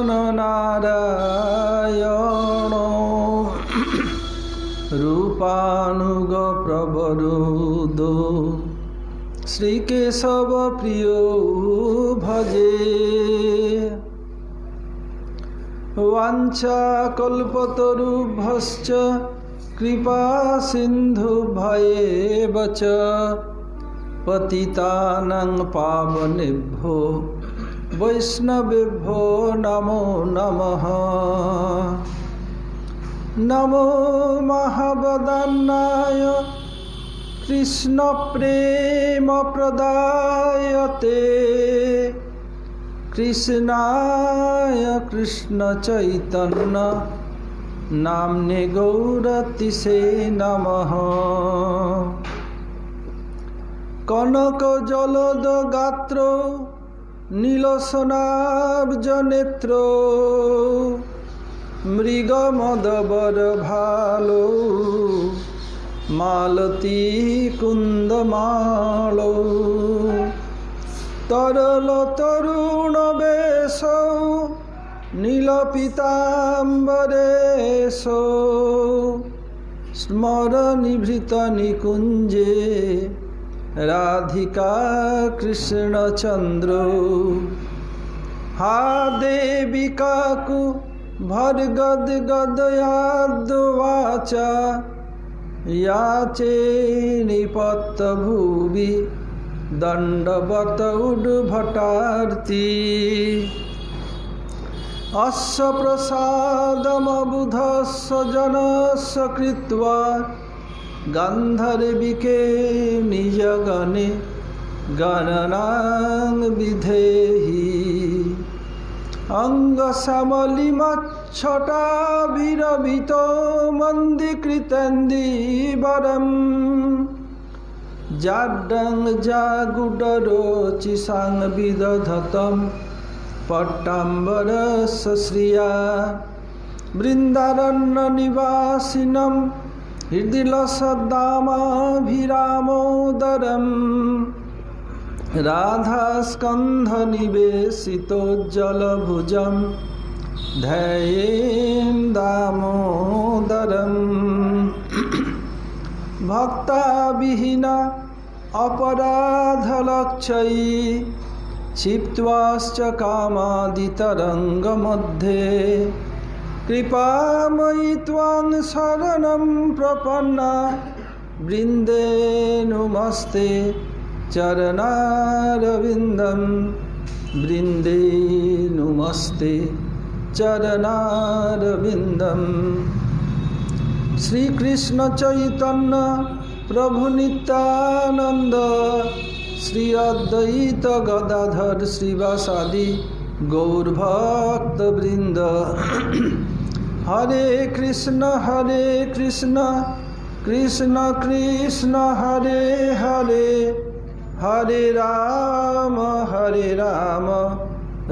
नारायणो रूपानुग प्रवरुदो श्रीकेशव प्रियो भजे। वाञ्छाकल्पतरुभ्यश्च कृपा सिन्धुभ्येव च पतितानां पावनेभ्यो वैष्णवेभ्यो नमो नमः। नमो महावदन्नाय कृष्णप्रेमप्रदायते कृष्णाय कृष्णचैतन्य नाम्ने गौरतिसे नमः। कनकजलदगात्रो नीलसनाब्जनेत्रो मृगमदबरभालो मालती कुन्दमालो तरलतरुणवेशो नीलपीताम्बरेशो स्मरनिभृतनिकुञ्जे राधिका कृष्णचन्द्रो। हा देविकाकु भर्गद्गदयाद्वाचा याचे निपत्तभुवि दण्डवत उड्भटार्ति। अस्य प्रसादमबुधस्य जनस्य कृत्वा गान्धर्विके निजगणे गणनां विधेहि। अंगसमलिमच्छटाभिरभितो मन्दीकृतेन्दीवरम् जाड्डं जागुडरोचिषां विदधतं पट्टाम्बरस्य श्रिया। वृन्दारण्यनिवासिनं हृदिलसद्दामाभिरामोदरम् राधास्कन्धनिवेशितोज्जलभुजं ध्यायेन् दामोदरम्। भक्ताविहीना अपराधलक्षयी क्षिप्त्वाश्च कामादितरङ्गमध्ये कृपामयि त्वां शरणं प्रपन्ना वृन्दे नुमस्ते चरणारविन्दं वृन्दे नुमस्ते चरणारविन्दम्। श्री कृष्ण चैतन्य प्रभु नित्यानंद श्री अद्वैत गदाधर श्रीवासादि गौरभक्त वृंद। हरे कृष्ण कृष्ण कृष्ण हरे हरे हरे राम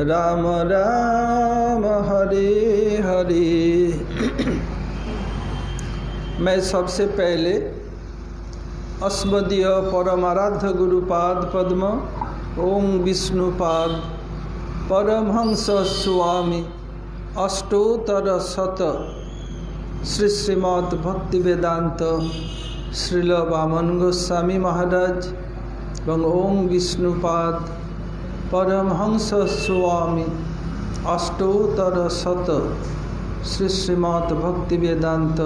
राम राम हरे हरे। मैं सबसे पहले अस्मदीय परमाराध्य गुरुपाद पद्म ओम विष्णुपाद परमहंस स्वामी अष्टोत्तर शत श्री श्रीमद् भक्ति वेदांत श्रील वामन गोस्वामी महाराज एवं ओम विष्णुपाद परमहंस स्वामी अष्टोत्तर शत श्री श्रीमद् भक्ति वेदांत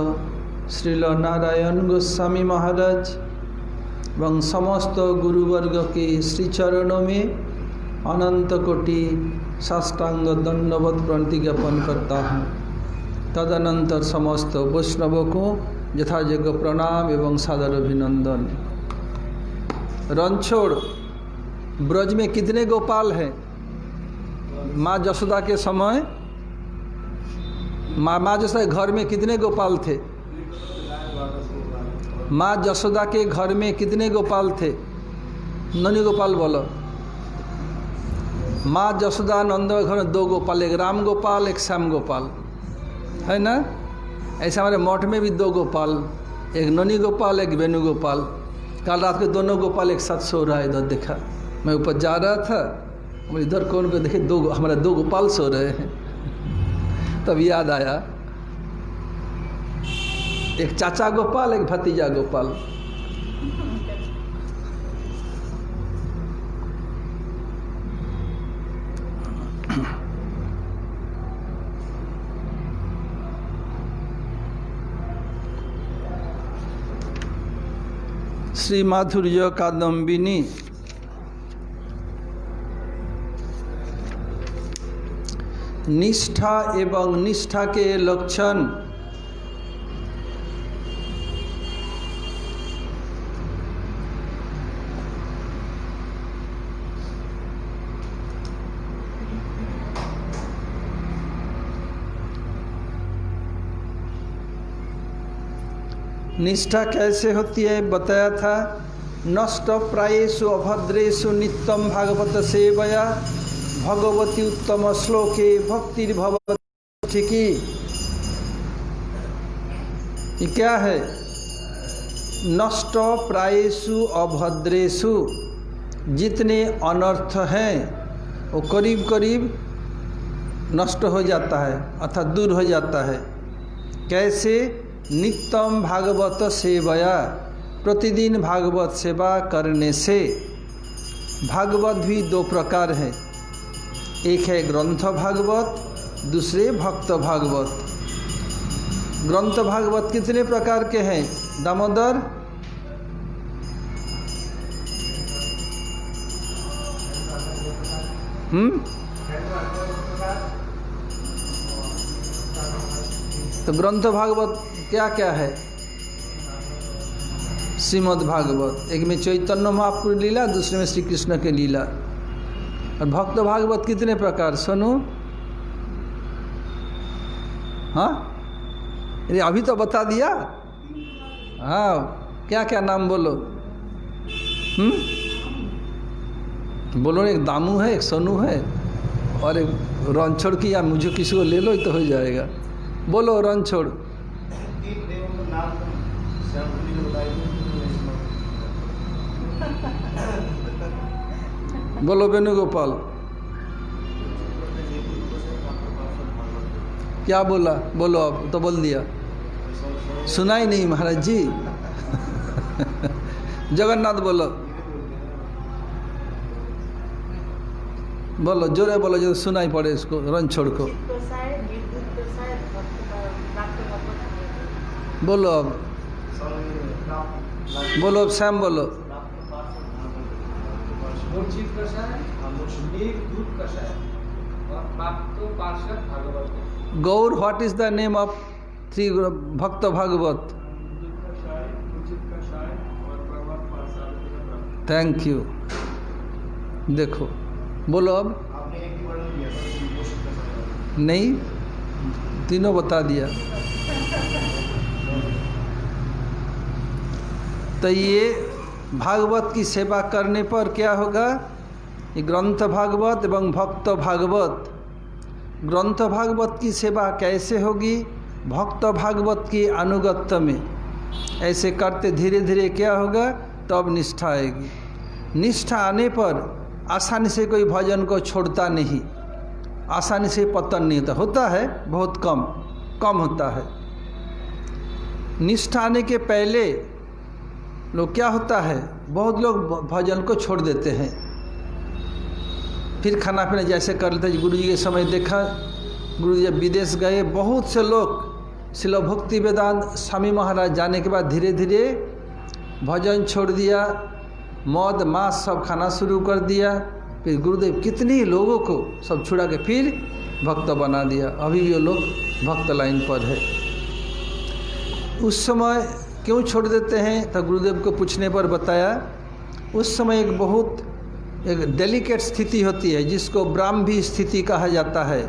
श्रील नारायण गोस्वामी महाराज एवं समस्त गुरुवर्ग के श्री चरणों में अनंत कोटि साष्टांग दंडवत प्रणति ज्ञापन करता हूँ। तदनंतर समस्त वैष्णवों को यथायोग्य प्रणाम एवं सादर अभिनंदन। रणछोड़ ब्रज में कितने गोपाल हैं? माँ जसोदा के समय माँ जसोदा के घर में कितने गोपाल थे? माँ जसोदा के घर में कितने गोपाल थे? ननी गोपाल बोलो। माँ जसोदा नंद के घर में दो गोपाल, एक राम गोपाल एक श्याम गोपाल, है ना? ऐसे हमारे मठ में भी दो गोपाल, एक ननी गोपाल एक वेणु गोपाल। कल रात के दोनों गोपाल एक साथ सो रहा है, इधर देखा। मैं ऊपर जा रहा था, इधर कौन को देखे, हमारे दो गोपाल सो रहे हैं। तब याद आया, एक चाचा गोपाल, एक भतीजा गोपाल। श्री माधुर्य कादम्बिनी निष्ठा एवं निष्ठा के लक्षण। निष्ठा कैसे होती है बताया था। नष्ट प्रायेषु अभद्रेषु नित्यम भागवत सेवया भगवती उत्तम श्लोके भक्तिर्भवति की। ये क्या है? नष्ट प्रायेषु अभद्रेषु, जितने अनर्थ हैं वो करीब करीब नष्ट हो जाता है अर्थात दूर हो जाता है। कैसे? नित्यम भागवत सेवया, प्रतिदिन भागवत सेवा करने से। भागवत भी दो प्रकार है, एक है ग्रंथ भागवत, दूसरे भक्त भागवत। ग्रंथ भागवत कितने प्रकार के हैं दामोदर? तो ग्रंथ भागवत क्या क्या है? श्रीमद् भागवत, एक में चैतन्य महाप्रभु लीला, दूसरे में श्री कृष्ण के लीला। और भक्त भागवत कितने प्रकार? सुनो, हाँ ये अभी तो बता दिया। हाँ, क्या क्या नाम बोलो? बोलो, एक दामू है, एक सोनू है और एक रणछोड़ की, या मुझे किसी को ले लो तो हो जाएगा। बोलो रणछोड़। बोलो वेणुगोपाल। क्या बोला? बोलो, अब तो बोल दिया, सुना ही नहीं महाराज जी। जगन्नाथ बोलो, बोलो जोरे बोलो, जो सुनाई पड़े इसको, रणछोड़ को। बोलो अब, बोलो श्याम बोलो। Gaur, what is the name of Shri bhakt Bhagwat? Thank you. देखो, बोलो अब। नहीं, तीनों बता दिया। तो ये भागवत की सेवा करने पर क्या होगा? ये ग्रंथ भागवत एवं भक्त भागवत। ग्रंथ भागवत की सेवा कैसे होगी? भक्त भागवत की अनुगत्य में ऐसे करते धीरे धीरे क्या होगा? तब निष्ठा आएगी। निष्ठा आने पर आसानी से कोई भजन को छोड़ता नहीं, आसानी से पतन नहीं होता। होता है बहुत कम होता है। निष्ठा आने के पहले लोग क्या होता है, बहुत लोग भजन को छोड़ देते हैं, फिर खाना पीना जैसे कर लेते हैं। गुरु जी के समय देखा, गुरु जी जब विदेश गए, बहुत से लोग श्रील भक्ति वेदांत स्वामी महाराज जाने के बाद धीरे धीरे भजन छोड़ दिया, मद मांस सब खाना शुरू कर दिया। फिर गुरुदेव कितने लोगों को सब छुड़ा के फिर भक्त बना दिया। अभी भी वो लोग भक्त लाइन पर है। उस समय क्यों छोड़ देते हैं? तो गुरुदेव को पूछने पर बताया, उस समय एक डेलिकेट स्थिति होती है जिसको ब्राह्मी स्थिति कहा जाता है।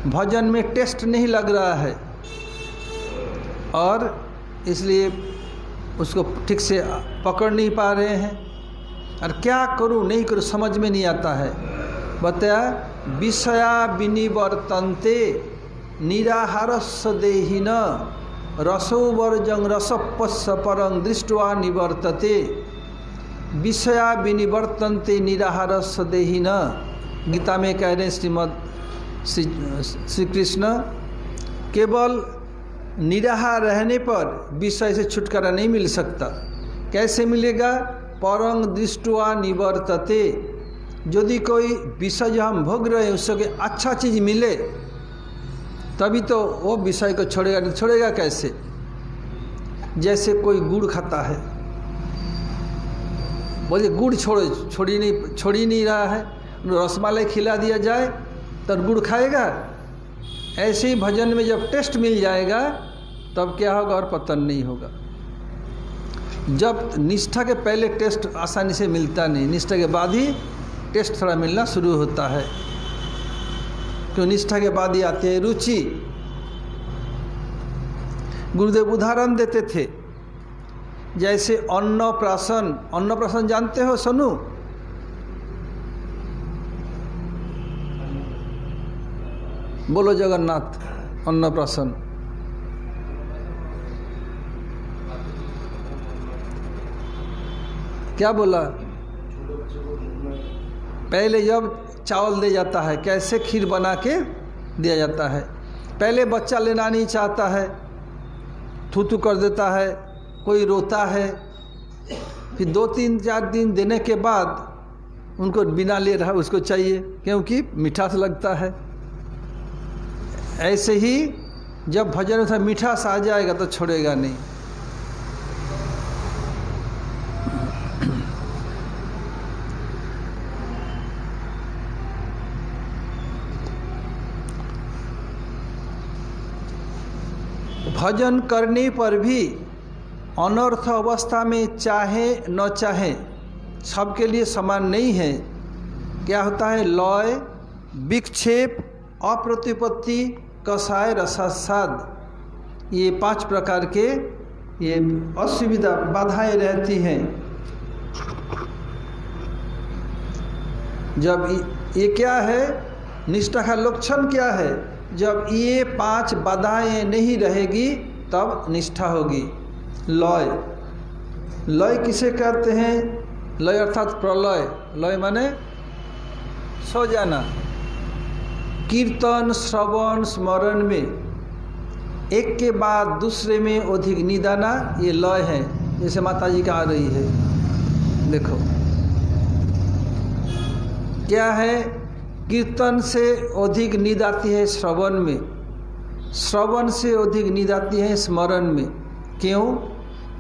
भजन में टेस्ट नहीं लग रहा है और इसलिए उसको ठीक से पकड़ नहीं पा रहे हैं। और क्या करूं नहीं करूं समझ में नहीं आता है। बताया, विषया विनिवर्तन्ते निराहारस्य देहिन रसोवर्जं रसपस्स परं दृष्ट्वा निवर्तते। विषया विनिवर्तन्ते निराहारस्य देहिन। गीता में कह रहे हैं, श्रीमद् श्री कृष्ण, केवल निराहार रहने पर विषय से छुटकारा नहीं मिल सकता। कैसे मिलेगा? परं दृष्टवा निवर्तते। यदि कोई विषय जो हम भोग रहे हैं उससे अच्छा चीज़ मिले तभी तो वो विषय को छोड़ेगा, नहीं छोड़ेगा कैसे? जैसे कोई गुड़ खाता है, बोलिए गुड़ छोड़ ही नहीं रहा है, रसमलाई खिला दिया जाए तो गुड़ खाएगा? ऐसे ही भजन में जब टेस्ट मिल जाएगा तब क्या होगा और पतन नहीं होगा। जब निष्ठा के पहले टेस्ट आसानी से मिलता नहीं, निष्ठा के बाद ही टेस्ट थोड़ा मिलना शुरू होता है, क्यों? निष्ठा के बाद ही आती है रुचि। गुरुदेव उदाहरण देते थे, जैसे अन्नप्राशन। अन्नप्राशन जानते हो सोनू? बोलो जगन्नाथ। अन्नप्राशन क्या बोला? पहले जब चावल दे जाता है, कैसे खीर बना के दिया जाता है। पहले बच्चा लेना नहीं चाहता है, थू कर देता है, कोई रोता है, फिर 2-3-4 दिन देने के बाद उनको बिना ले रहा उसको चाहिए, क्योंकि मीठा सा लगता है। ऐसे ही जब भजन में मीठास आ जाएगा तो छोड़ेगा नहीं। भजन करने पर भी अनर्थ अवस्था में चाहे न चाहे सबके लिए समान नहीं है। क्या होता है? लय, विक्षेप, अप्रतिपत्ति, कषाय, रसास्वाद, ये 5 प्रकार के ये असुविधा बाधाएं रहती हैं। जब ये क्या है? निष्ठा का लक्षण क्या है? जब ये 5 बाधाएं नहीं रहेगी तब निष्ठा होगी। लय, लय किसे कहते हैं? लय अर्थात प्रलय। लय माने सो जाना। कीर्तन, श्रवण, स्मरण में एक के बाद दूसरे में अधिक नींद आना, ये लय है। जैसे माता जी का आ रही है, देखो क्या है? कीर्तन से अधिक नींद आती है श्रवण में, श्रवण से अधिक नींद आती है स्मरण में। क्यों?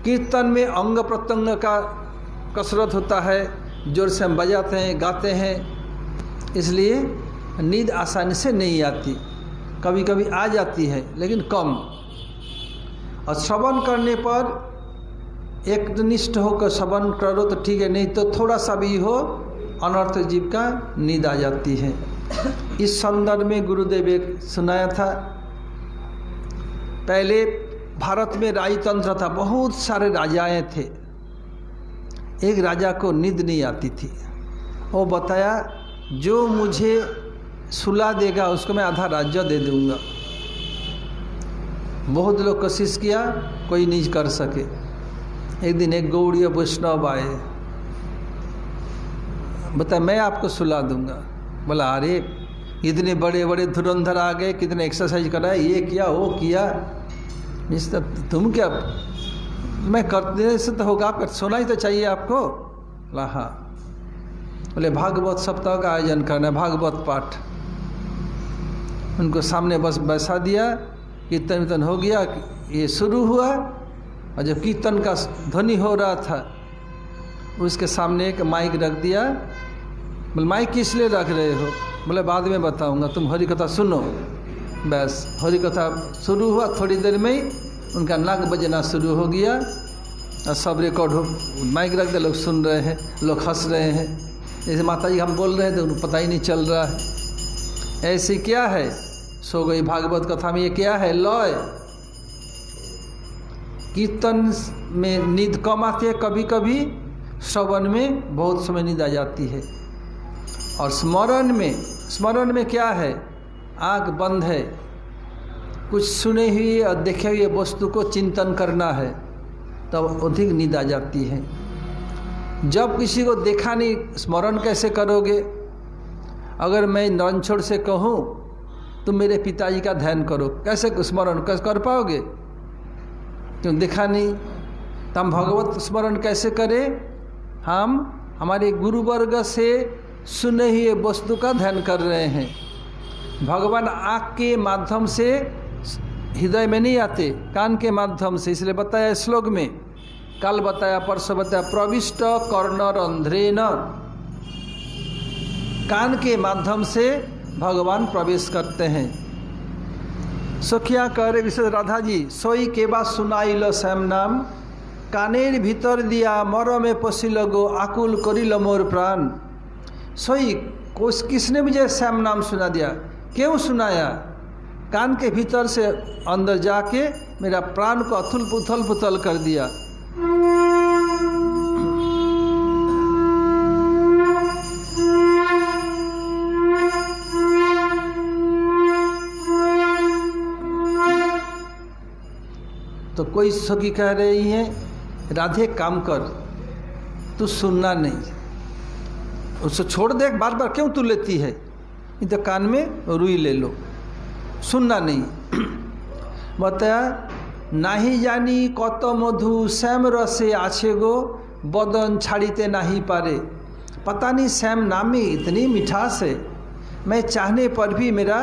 कीर्तन में अंग प्रत्यंग का कसरत होता है, जोर से हम बजाते हैं, गाते हैं, इसलिए नींद आसानी से नहीं आती। कभी कभी आ जाती है लेकिन कम। और श्रवण करने पर एकनिष्ठ होकर श्रवण करो तो ठीक है, नहीं तो थोड़ा सा भी हो अनर्थ जीव का नींद आ जाती है। इस संदर्भ में गुरुदेव एक सुनाया था। पहले भारत में राजतंत्र था, बहुत सारे राजाएं थे। एक राजा को नींद नहीं आती थी। वो बताया जो मुझे सुला देगा उसको मैं आधा राज्य दे दूंगा। बहुत लोग कोशिश किया, कोई नहीं कर सके। एक दिन एक गौड़ीय वैष्णव आए, बता मैं आपको सुला दूंगा। बोला अरे इतने बड़े बड़े धुरंधर आ गए, कितने एक्सरसाइज कराए, ये किया वो किया, इस तुम क्या? मैं करने से तो होगा, आपका सोना ही तो चाहिए आपको। बोला हाँ। बोले भागवत सप्ताह का आयोजन करना है, भागवत पाठ। उनको सामने बस बैसा दिया, कीर्तन हो गया, ये शुरू हुआ। और जब कीर्तन का ध्वनि हो रहा था उसके सामने एक माइक रख दिया। बोले माइक किस लिए रख रहे हो? बोले बाद में बताऊंगा, तुम हरि कथा सुनो। बस हरि कथा शुरू हुआ, थोड़ी देर में ही उनका नाक बजना शुरू हो गया और सब रिकॉर्ड हो। माइक रख दिया, लोग सुन रहे हैं, लोग हंस रहे हैं। जैसे माता जी हम बोल रहे थे उनको पता ही नहीं चल रहा है। ऐसी क्या है? सो गई भागवत कथा में। ये क्या है? लय। कीर्तन में नींद कम आती है, कभी कभी श्रवण में बहुत समय नींद आ जाती है। और स्मरण में क्या है? आँख बंद है, कुछ सुने हुए और देखे हुए वस्तु को चिंतन करना है, तब अधिक नींद आ जाती है। जब किसी को देखा नहीं, स्मरण कैसे करोगे? अगर मैं रणछोड़ से कहूँ तुम मेरे पिताजी का ध्यान करो, कैसे स्मरण कैसे कर पाओगे? तुम दिखा नहीं, तो हम भगवत स्मरण कैसे करें? हम हमारे गुरु वर्ग से सुने हुए वस्तु का ध्यान कर रहे हैं। भगवान आँख के माध्यम से हृदय में नहीं आते, कान के माध्यम से। इसलिए बताया श्लोक में, कल बताया, परसों बताया, प्रविष्ट कर्णरंध्रेन, कान के माध्यम से भगवान प्रवेश करते हैं। सखिया कह रहे विशेष राधा जी, सोई के बाद सुनाइल श्याम नाम, कानेर भीतर दिया मरमे पशिल गो, आकुल करिल मोर प्राण। सोई किसने मुझे श्याम नाम सुना दिया? क्यों सुनाया? कान के भीतर से अंदर जाके मेरा प्राण को उथल पुथल कर दिया। तो कोई सखी कह रही है, राधे काम कर, तू सुनना नहीं, उसको छोड़ दे, बार बार क्यों तू लेती है? नहीं तो कान में रुई ले लो, सुनना नहीं। बताया, नाही जानी कत मधु श्याम रसे आछे गो, बदन छाड़ीते नहीं पारे। पता नहीं श्याम नाम में इतनी मिठास है, मैं चाहने पर भी मेरा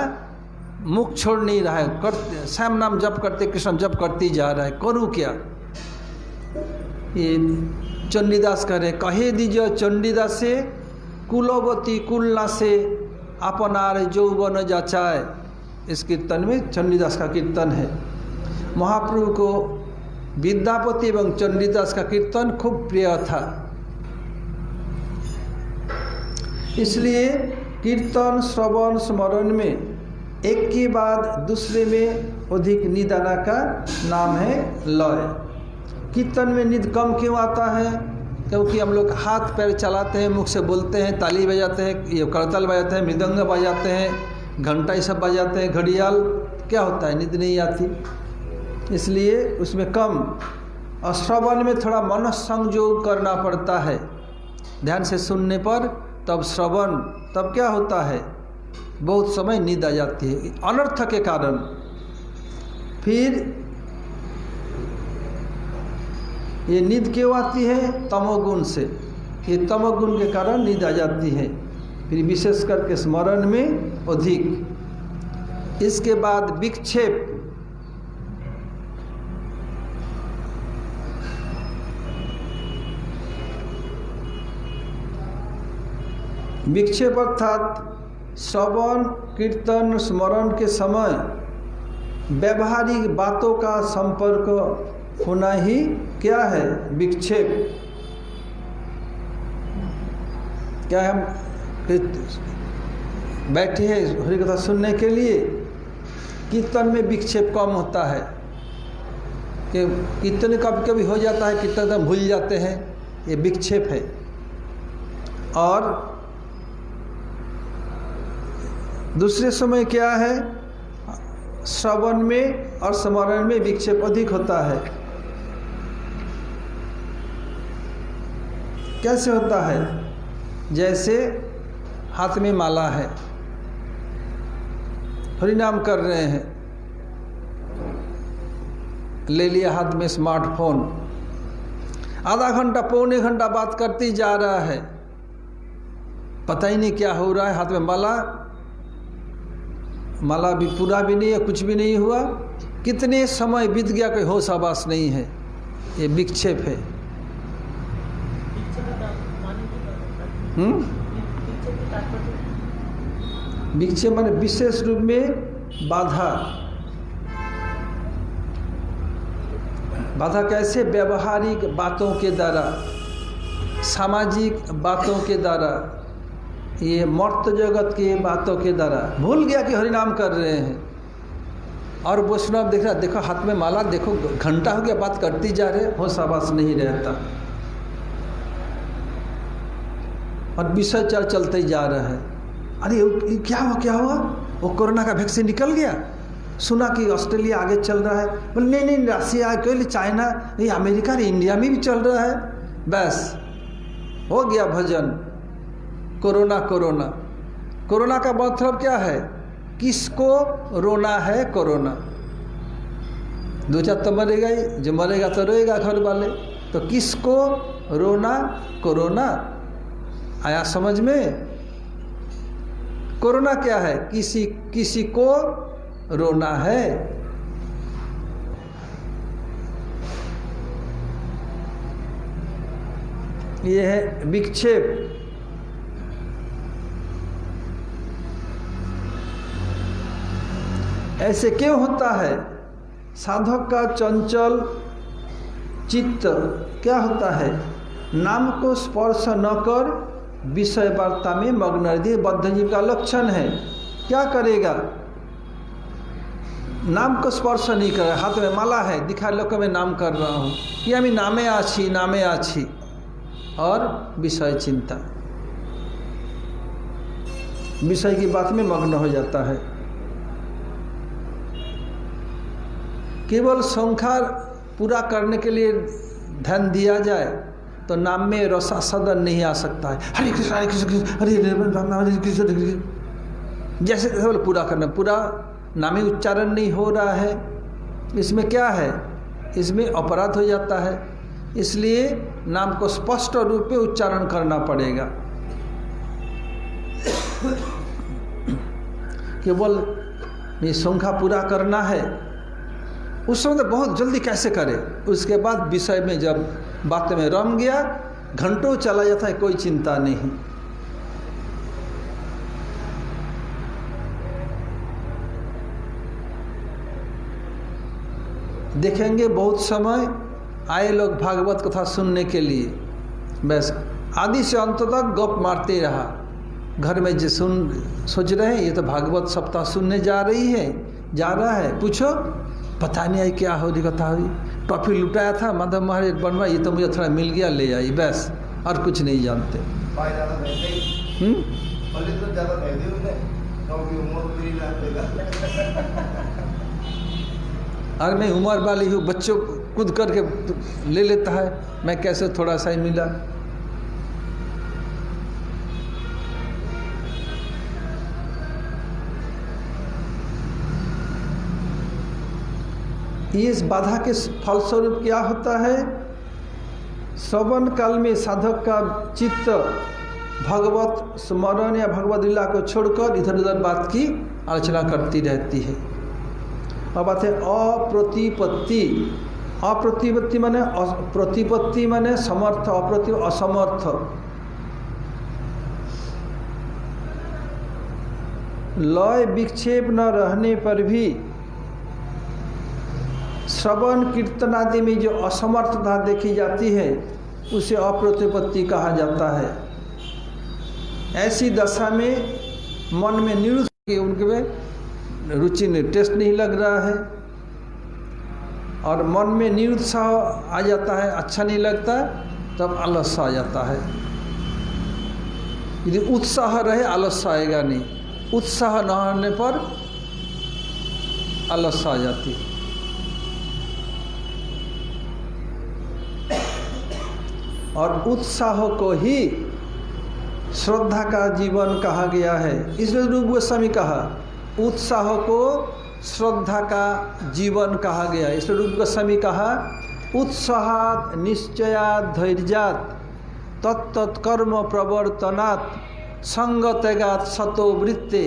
मुख छोड़ नहीं रहा है। श्याम नाम जप करते, कृष्ण जप करती जा रहा है, करूँ क्या? ये चंडीदास कह रहे, कहे दीजिए चंडीदास से, कुलवती कुलना से अपनार यौवन जाचाए। इस कीर्तन में चंडीदास का कीर्तन है। महाप्रभु को विद्यापति एवं चंडीदास का कीर्तन खूब प्रिय था, इसलिए कीर्तन श्रवण स्मरण में एक के बाद दूसरे में अधिक नींद आना का नाम है लय। कीर्तन में नींद कम क्यों आता है? क्योंकि हम लोग हाथ पैर चलाते हैं, मुख से बोलते हैं, ताली बजाते हैं, ये करताल बजाते हैं, मृदंग बजाते हैं, घंटा ये सब बजाते हैं, घड़ियाल, क्या होता है? नींद नहीं आती, इसलिए उसमें कम। और श्रवण में थोड़ा मन संयोग करना पड़ता है, ध्यान से सुनने पर तब श्रवण, तब क्या होता है? बहुत समय नींद आ जाती है अनर्थ के कारण। फिर ये नींद क्यों आती है? तमोगुण से। ये तमोगुण के कारण नींद आ जाती है, फिर विशेष करके स्मरण में अधिक। इसके बाद विक्षेप, विक्षेप अर्थात श्रवण कीर्तन स्मरण के समय व्यवहारिक बातों का संपर्क होना ही क्या है? विक्षेप। क्या हम बैठे हैं हरि कथा सुनने के लिए, कीर्तन में विक्षेप कम होता है कि कीर्तन कभी कभी हो जाता है, कीर्तन हम भूल जाते हैं, ये विक्षेप है। और दूसरे समय क्या है? श्रवण में और स्मरण में विक्षेप अधिक होता है। कैसे होता है? जैसे हाथ में माला है, हरिनाम कर रहे हैं, ले लिया हाथ में स्मार्टफोन, आधा घंटा पौने घंटा बात करती जा रहा है, पता ही नहीं क्या हो रहा है। हाथ में माला भी पूरा भी नहीं है, कुछ भी नहीं हुआ, कितने समय बीत गया, कोई होश आवास नहीं है। ये विक्षेप है। विक्षेप माने विशेष रूप में बाधा। बाधा कैसे? व्यवहारिक बातों के द्वारा, सामाजिक बातों के द्वारा, ये मर्त जगत की बातों के द्वारा। भूल गया कि हरिनाम कर रहे हैं, और वैष्णव देख रहा, देखो हाथ में माला, देखो घंटा हो गया बात करती जा रहे, होश आवास नहीं रहता, और विषय चलते ही जा रहा है। अरे क्या हुआ? वो कोरोना का वैक्सीन निकल गया, सुना कि ऑस्ट्रेलिया आगे चल रहा है, बोले नहीं रसिया, कोई चाइना, नहीं अमेरिका, इंडिया में भी चल रहा है। बस हो गया भजन। कोरोना का मतलब क्या है? किसको रोना है कोरोना? दो चार तो मरेगा ही, जो मरेगा तो रोएगा घर वाले। तो किसको रोना कोरोना? आया समझ में? कोरोना क्या है? किसी को रोना है। ये है विक्षेप। ऐसे क्यों होता है? साधक का चंचल चित्त क्या होता है? नाम को स्पर्श न कर विषय वार्ता में मग्न रहती। बद्धजीव का लक्षण है। क्या करेगा? नाम को स्पर्श नहीं कर रहा, हाथ में माला है, दिखा लोग मैं नाम कर रहा हूँ, कि আমি नामे आछी, और विषय चिंता, विषय की बात में मग्न हो जाता है। केवल संख्या पूरा करने के लिए ध्यान दिया जाए तो नाम में रसा सदन नहीं आ सकता है। हरे कृष्ण हरे कृष्ण हरे हरे कृष्ण, जैसे पूरा करना, पूरा नामी उच्चारण नहीं हो रहा है। इसमें क्या है? इसमें अपराध हो जाता है। इसलिए नाम को स्पष्ट रूप में उच्चारण करना पड़ेगा। केवल ये संख्या पूरा करना है, उस समय तो बहुत जल्दी कैसे करे। उसके बाद विषय में जब बात में रम गया, घंटों चला जाता है, कोई चिंता नहीं। देखेंगे बहुत समय आए लोग भागवत कथा सुनने के लिए, बस आदि से अंत तक गप मारते रहा। घर में जो सोच रहे हैं ये तो भागवत सप्ताह सुनने जा रहा है, पूछो पता नहीं आई क्या हो रही कथा हुई। टॉफी लुटाया था माधव महाराज बनवा, ये तो मुझे थोड़ा मिल गया ले आई, बस और कुछ नहीं जानते। और मैं उम्र वाली हूँ, बच्चों कूद करके ले लेता है, मैं कैसे थोड़ा सा ही मिला। ये इस बाधा के फलस्वरूप क्या होता है? श्रवण काल में साधक का चित्त भगवत स्मरण या भगवत लीला को छोड़कर इधर उधर बात की आलोचना करती रहती है। अब बात है अप्रतिपत्ति। अप्रतिपत्ति माने प्रतिपत्ति माने समर्थ, अप्रति असमर्थ। लय विक्षेप न रहने पर भी श्रवण कीर्तन आदि में जो असमर्थता देखी जाती है उसे अप्रतिपत्ति कहा जाता है। ऐसी दशा में मन में निरुत्साह, उनके में रुचि नहीं, टेस्ट नहीं लग रहा है, और मन में निरुत्साह आ जाता है, अच्छा नहीं लगता, तब आलस्य आ जाता है। यदि उत्साह रहे आलस्य आएगा नहीं, उत्साह न होने पर आलस्य आ जाती है। और उत्साह को ही श्रद्धा का जीवन कहा गया है। इसलिए रूप गोस्वामी कहा उत्साह को श्रद्धा का जीवन कहा गया है। इसलिए रूप गोस्वामी कहा उत्साहात निश्चयात धैर्यात तत्तत्कर्म प्रवर्तनात् संगतेगात सतो वृत्ते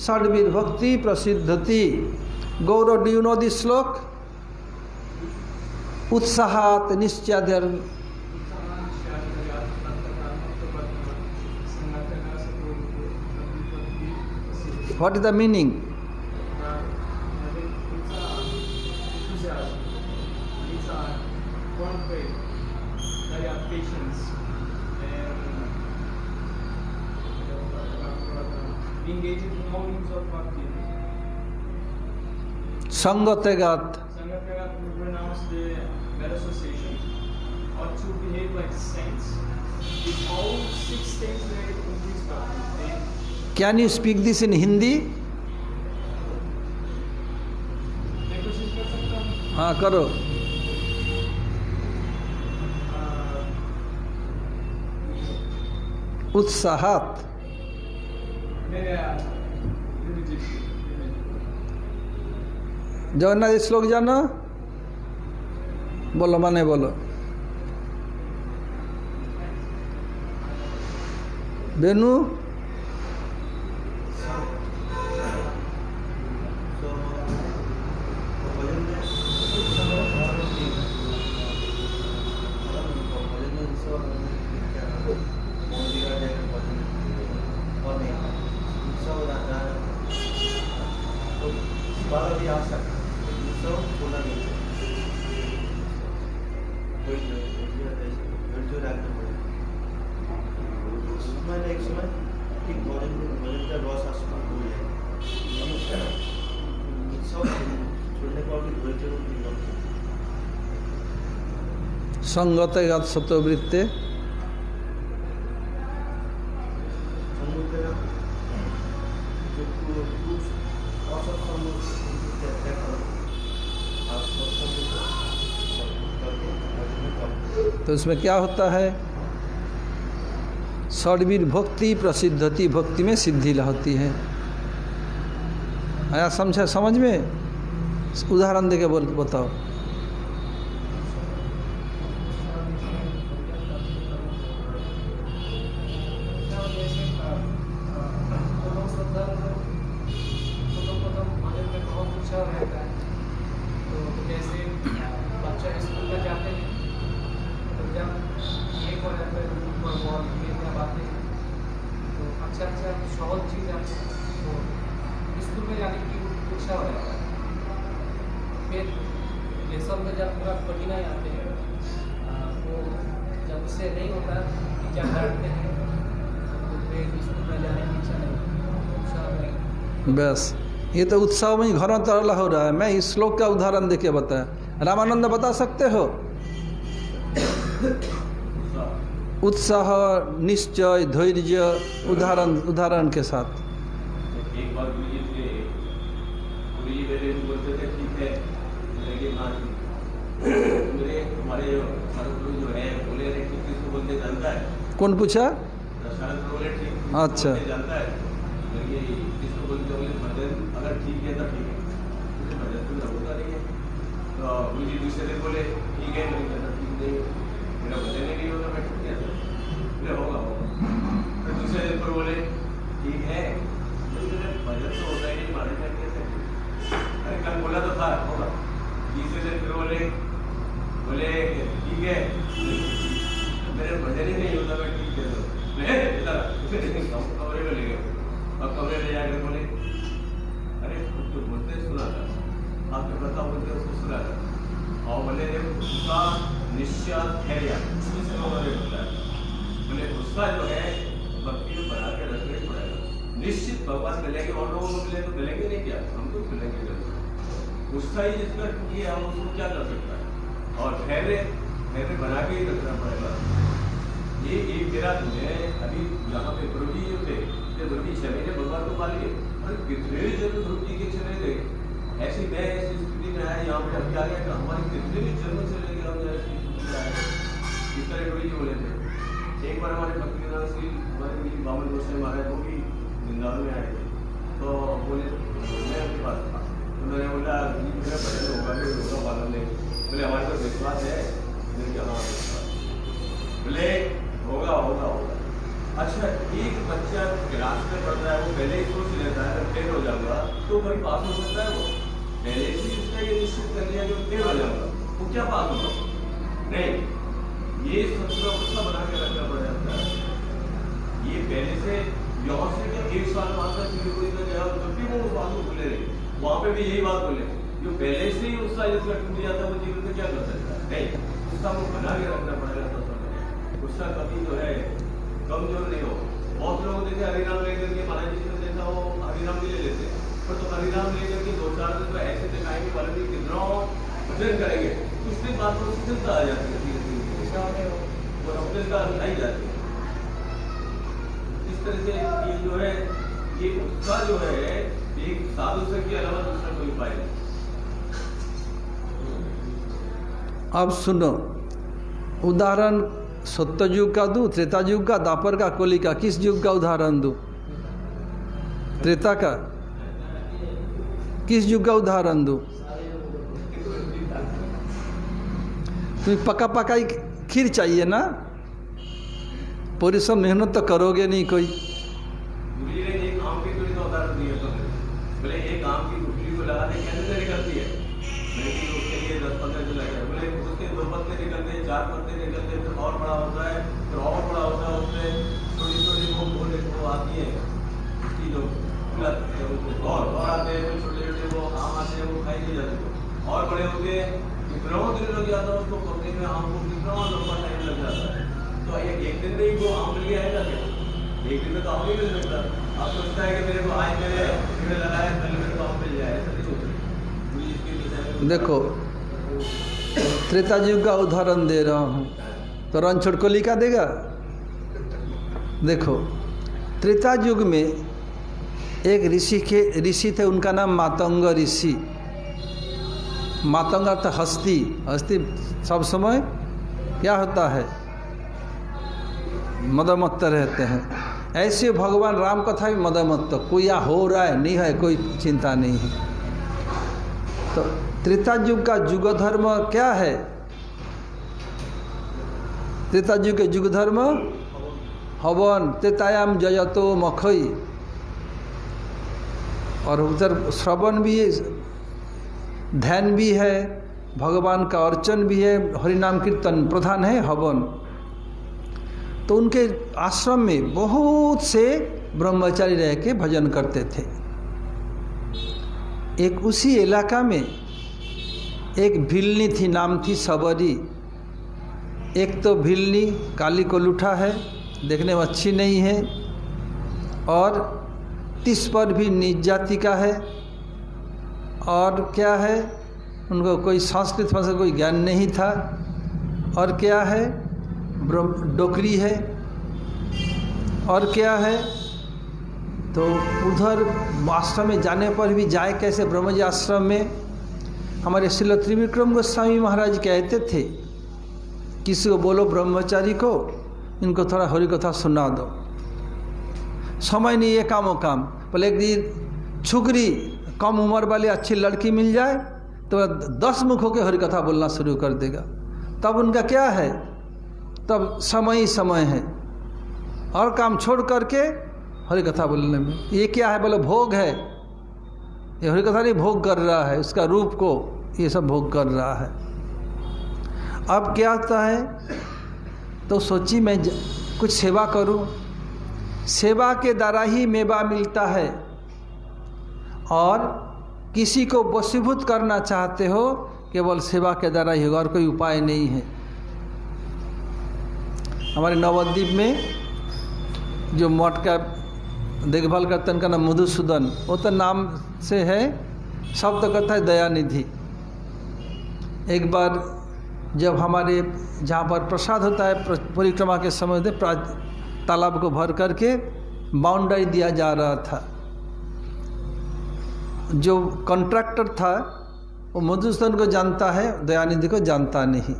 षड्वीर भक्ति प्रसिद्धति। गौरव, डू यू नो दिस श्लोक? उत्साहात निश्चयात, what is the meaning? Sangategat. Sangategat would pronounce the bad association or to behave like saints. It's all 6 stages there in this topic. Can you speak this in Hindi? हाँ करो। उत्साहात जगन्नाथ जी श्लोक जानो, बोलो माने बोलो। बेनू संगते गत सत्ववृत्ते तो इसमें क्या होता है? षड्वीर भक्ति प्रसिद्धति, भक्ति में सिद्धि होती है। आया समझे? समझ में उदाहरण देके बताओ। बस ये तो उत्सव में घरों तरला हो रहा है। मैं इस श्लोक का उदाहरण देके बताया। रामानंद बता सकते हो? उत्साह, निश्चय, धैर्य, उदाहरण के साथ। एक बार गुरुजी मेरे बोलते थे ठीक है, लेकिन मेरे हमारे गुरु जो है बोले थे कि किसको बोलते जानता है? कौन पूछा? बोले ठीक। अच्छा, जानता है किसको बोलते हो? भजन अगर ठीक है तो ठीक है, भजन तो होता नहीं है। तो गुरुजी दूसरे दिन बोले ठीक है, नहीं कहता ठीक नहीं, मेरा भजन ही नहीं होगा, मैं ठीक है होगा। फिर दूसरे दिन पर बोले ठीक है, भजन तो होता ही नहीं, मारे कैसे? अरे कल बोला तो था होगा। तीसरे दिन फिर बोले ठीक है, मेरे भजन ही नहीं होता, मैं ठीक है तो कमरे में ले गए। अब कमरे ले जाकर बोले अरे जो बोलते सुना था, आपके पता बोलते उसको सुना था। और बोले उसका निश्चय धैर्य होता है। बोले उसका जो है भक्ति में बना के रखना पड़ेगा। निश्चित भगवान मिलेंगे, और लोगों को मिले तो मिलेंगे नहीं, क्या हमको मिलेंगे? उसका ही जिसका टूटी है, हम उसको क्या कर सकता है? और धैर्य बना के ही रखना पड़ेगा। ये एक मेरा तुम्हें अभी यहाँ पे गुरुजी जो थे, गुरुजी चले गए, भगवान को पा लिए, और कितने जन्म गुरुजी के चले गए। ऐसी मैं ऐसी स्थिति में आया, यहाँ पे अभी आ गया कि हमारे कितने भी जन्म चले गए, हम ऐसी स्थिति में आए। इस तरह गुरुजी बोले थे। एक बार हमारे भक्तिनाथ श्री हमारे बामन गोसाई महाराज वो भी वृंदावन में आए थे। तो बोले मैं उनके पास था, उन्होंने बोला मेरा भजन होगा कि होगा मालूम नहीं। बोले हमारे पास विश्वास है, क्या बोले होगा। अच्छा, एक बच्चा क्लास में पढ़ रहा है, वो पहले ही सोच लेता है फेल हो जाऊंगा तो कभी पास हो सकता है? वो पहले से उसने ये निश्चित कर लिया कि फेल हो जाऊंगा, वो क्या पास होगा? नहीं, ये सत्र उसका बना के रखना पड़ जाता है। ये पहले से यहाँ से जब 1 साल बाद का सिलीगुड़ी में गया, जब भी वो उस बात को बोले रहे, वहाँ पे भी यही बात बोले, जो पहले से ही उसका जिसका टूट जाता है वो जीवन में क्या कर सकता है? नहीं, उसका वो बना के रखना पड़ेगा। उसका कभी जो है कमजोर नहीं हो। बहुत लोग देखे हरिनाम लेकर के, महाराज जी ने देखा वो हरिनाम भी ले लेते, पर तो हरिनाम लेकर के 2-4 दिन तो ऐसे दिखाएंगे वाले भी कितना भजन करेंगे, कुछ दिन बाद में स्थिरता आ जाती है, और स्थिरता नहीं जाती। इस तरह से ये जो है, ये उत्साह जो है एक साधु से के अलावा दूसरा कोई उपाय नहीं। अब सुनो, उदाहरण सत्ययुग का दूं, त्रेता युग का, द्वापर का, कली का, किस युग का उदाहरण दूं? त्रेता का। किस युग का उदाहरण दूं? तुम्हें पका पका ही खीर चाहिए ना, पूरी सब मेहनत तो करोगे नहीं कोई। गुरुजी ने एक आम की गुठली का उदाहरण दिया तो बोले एक आम की गुठली को लगाने के अंदर निकलती है, लेकिन उसके लिए 10-15 दिन लगेगा। बोले उसके 2 पत्ते निकलते हैं, 4 पत्ते निकलते हैं, फिर और बड़ा होता है, फिर और बड़ा होता है, उसमें छोटी छोटी वो आती है उसकी जो और आते हैं, फिर छोटे छोटे वो आम आते हैं, वो खाई नहीं जाते, और बड़े होते हैं, कितना दिन लग जाता है उसको पकने में, आम को कितना लंबा टाइम लग जाता है। तो एक दिन में ही वो आम मिल आएगा क्या? एक दिन में तो आम नहीं मिल सकता। आप सोचता है कि मेरे को आज मेरे पेड़ लगाए, कल मेरे को आम मिल जाए, ऐसा नहीं होता। देखो त्रेता युग का उदाहरण दे रहा हूँ, तो रणछोड़ को लिखा देगा। देखो त्रेता युग में एक ऋषि थे, उनका नाम मातंग ऋषि। मातंग अर्थ हस्ती, हस्ती सब समय क्या होता है, मदमत्त रहते हैं। ऐसे भगवान राम कथा भी मदमत्त, कोई या हो रहा है नहीं है, कोई चिंता नहीं है। तो त्रेता युग का युग धर्म क्या है? त्रेता युग के युग धर्म हवन, त्रेतायाम जयतो मखई, और उधर श्रवण भी है, ध्यान भी है, भगवान का अर्चन भी है, हरिनाम कीर्तन प्रधान है, हवन। तो उनके आश्रम में बहुत से ब्रह्मचारी रह के भजन करते थे। एक उसी इलाका में एक भिलनी थी, नाम थी सबरी। एक तो भिलनी काली को लूठा है, देखने में अच्छी नहीं है, और 30 पर भी नीच जाति का है, और क्या है, उनको कोई संस्कृत भाषा कोई ज्ञान नहीं था, और क्या है, डोकरी है, और क्या है। तो उधर आश्रम में जाने पर भी जाए कैसे? ब्रह्मजी आश्रम में हमारे श्रील त्रिविक्रम गोस्वामी महाराज कहते थे, किसी को बोलो ब्रह्मचारी को, इनको थोड़ा हरि कथा सुना दो, समय नहीं है कामो काम। बोले एक दिन छुकरी कम उम्र वाली अच्छी लड़की मिल जाए तो 10 मुख होकर हरि कथा बोलना शुरू कर देगा। तब उनका क्या है, तब समय ही समय है, और काम छोड़ करके हरि कथा बोलने में। ये क्या है? बोले भोग है, ये हरि कथा नहीं भोग कर रहा है, उसका रूप को ये सब भोग कर रहा है। अब क्या होता है, तो सोची मैं कुछ सेवा करूं, सेवा के द्वारा ही मेवा मिलता है, और किसी को वशीभूत करना चाहते हो केवल सेवा के द्वारा ही होगा, और कोई उपाय नहीं है। हमारे नवद्वीप में जो मठ का देखभाल करते हैं, उनका नाम मधुसूदन, वो तो नाम से है, शब्द तो करता है दयानिधि। एक बार जब हमारे जहाँ पर प्रसाद होता है परिक्रमा के समय में, तालाब को भर करके बाउंड्री दिया जा रहा था। जो कॉन्ट्रैक्टर था वो मधुसूदन को जानता है, दयानिधि को जानता नहीं।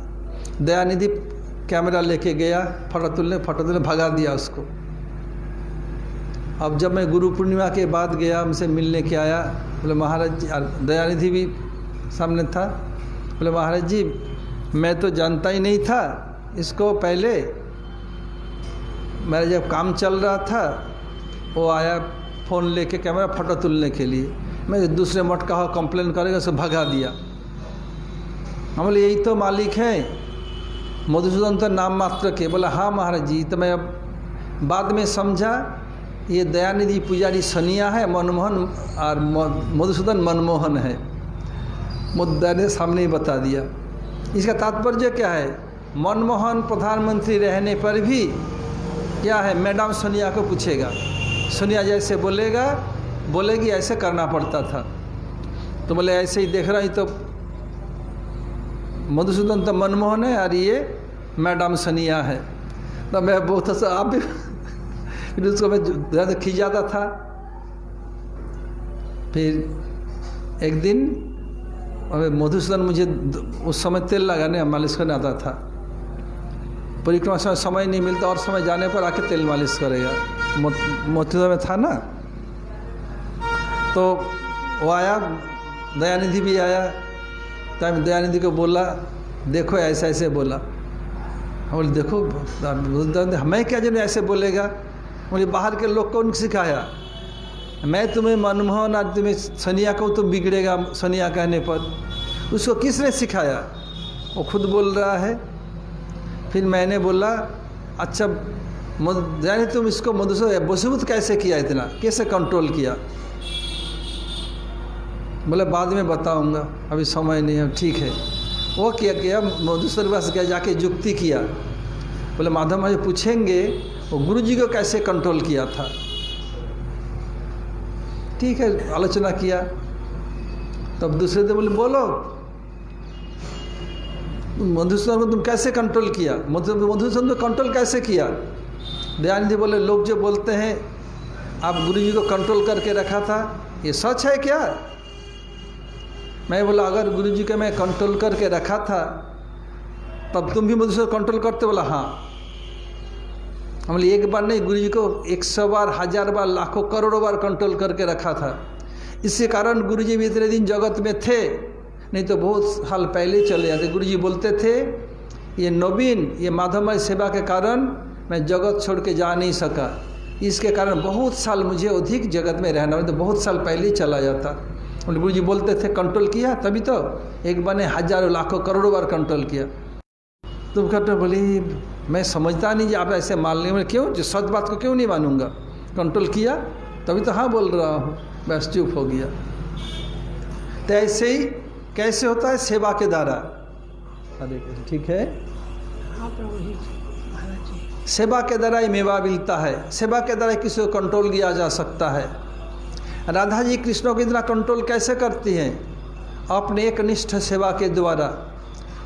दयानिधि कैमरा लेके गया, फटातुल ने भगा दिया उसको। अब जब मैं गुरु पूर्णिमा के बाद गया, हमसे मिलने के आया, बोले महाराज जी, दयानिधि भी सामने था, बोले महाराज जी मैं तो जानता ही नहीं था इसको, पहले मेरा जब काम चल रहा था वो आया फ़ोन लेके कैमरा फोटो तुलने के लिए, मैं दूसरे मठ का कंप्लेन करेगा उसे भगा दिया। हम बोले यही तो मालिक हैं, मधुसूदन तो नाम मात्र के। बोला हाँ महाराज जी, तो मैं अब बाद में समझा ये दयानिधि पुजारी सनिया है, मनमोहन और मधुसूदन मनमोहन है। मुद्दा ने सामने ही बता दिया। इसका तात्पर्य क्या है, मनमोहन प्रधानमंत्री रहने पर भी क्या है, मैडम सोनिया को पूछेगा, सोनिया जैसे बोलेगी ऐसे करना पड़ता था। तो बोले ऐसे ही देख रहा ही, तो मधुसूदन तो मनमोहन है और ये मैडम सोनिया है। तो मैं बहुत सा आप भी फिर उसको मैं ज़्यादा खिंचाता था। फिर एक दिन मधुसूदन मुझे उस समय तेल लगाने मालिश करने आता था। परिक्रमा समय नहीं मिलता और समय जाने पर आके तेल मालिश करेगा। मोतीदा में था ना, तो वो आया, दयानिधि भी आया। तो दयानिधि को बोला देखो ऐसा ऐसे बोला। हम बोले देखो मैं क्या जानूँ ऐसे बोलेगा। बोले बाहर के लोग कौन सिखाया? मैं तुम्हें मनमोहन और तुम्हें सनिया को तुम बिगड़ेगा सनिया कहने पर, उसको किसने सिखाया? वो खुद बोल रहा है। फिर मैंने बोला अच्छा जाने तुम इसको वसूबत कैसे किया, इतना कैसे कंट्रोल किया? बोले बाद में बताऊंगा, अभी समय नहीं है। ठीक है, वो क्या किया, मधुसूदन पास गया, जाके युक्ति किया। बोले माधव मुझे पूछेंगे वो गुरु जी को कैसे कंट्रोल किया था। ठीक है, आलोचना किया। तब दूसरे दिन बोले बोलो मधुसूदन को तुम कैसे कंट्रोल किया, मधुसूदन को कंट्रोल कैसे किया? दयानिधि बोले लोग जो बोलते हैं आप गुरु जी को कंट्रोल करके रखा था, ये सच है क्या? मैं बोला अगर गुरु जी को मैं कंट्रोल करके रखा था तब तुम भी मधुसूदन कंट्रोल करते? बोला हाँ। हम बोले एक बार नहीं, गुरु जी को 100 बार, 1000 बार, लाखों करोड़ों बार कंट्रोल करके रखा था। इसी कारण गुरु जी भी इतने दिन जगत में थे, नहीं तो बहुत साल पहले चले जाते। गुरु जी बोलते थे ये नवीन, ये माधवमय सेवा के कारण मैं जगत छोड़ के जा नहीं सका, इसके कारण बहुत साल मुझे अधिक जगत में रहना, तो बहुत साल पहले ही चला जाता। गुरु जी बोलते थे कंट्रोल किया, तभी तो एक बार ने हजारों लाखों करोड़ों बार कंट्रोल किया। तुम कहते बोली मैं समझता नहीं जी आप ऐसे मान लें। क्यों, जो सच बात को क्यों नहीं मानूंगा? कंट्रोल किया तभी तो हाँ बोल रहा हूँ, बस चुप हो गया। तो ऐसे ही कैसे होता है? सेवा के द्वारा। अरे ठीक है, सेवा के द्वारा ही मेवा मिलता है, सेवा के द्वारा किसी को कंट्रोल किया जा सकता है। राधा जी कृष्ण को इतना कंट्रोल कैसे करती हैं? अपने एक निष्ठ सेवा के द्वारा।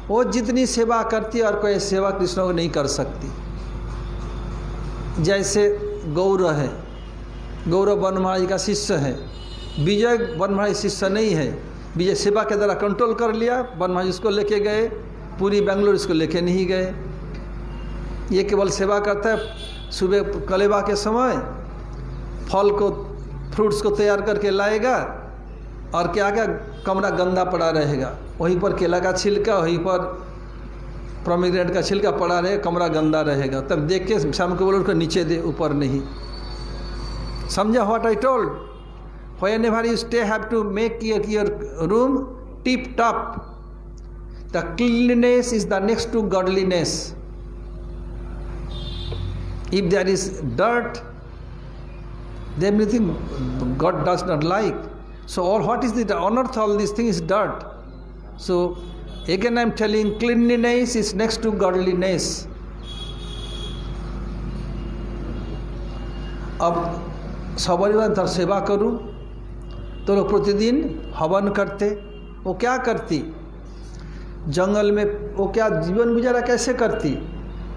वो जितनी सेवा करती है और कोई सेवा कृष्ण को नहीं कर सकती। जैसे गौरव है, गौरव वन महाराज का शिष्य है, विजय वन महाराज शिष्य नहीं है। विजय सेवा के द्वारा कंट्रोल कर लिया, वन महाराज उसको लेके गए, पूरी बेंगलोर इसको लेके नहीं गए। ये केवल सेवा करता है, सुबह कलेवा के समय फल को, फ्रूट्स को तैयार करके लाएगा और क्या क्या कमरा गंदा पड़ा रहेगा, वहीं पर केला का छिलका, वहीं पर प्रोमिग्रेनेट का छिलका पड़ा रहे, कमरा गंदा रहेगा। तब देख के शाम को बोलो उसको नीचे दे, ऊपर नहीं। समझा what I told? Whenever you stay, have to make your room tip top. The cleanliness is the next to godliness. If there is dirt, then everything God does not like. So all what is the unearth? All these things is dirt. So again I am telling, cleanliness is next to godliness. अब सवारी सेवा करूं तो लोग प्रतिदिन हवन करते। वो क्या करती? जंगल में वो क्या जीवन गुजारा कैसे करती?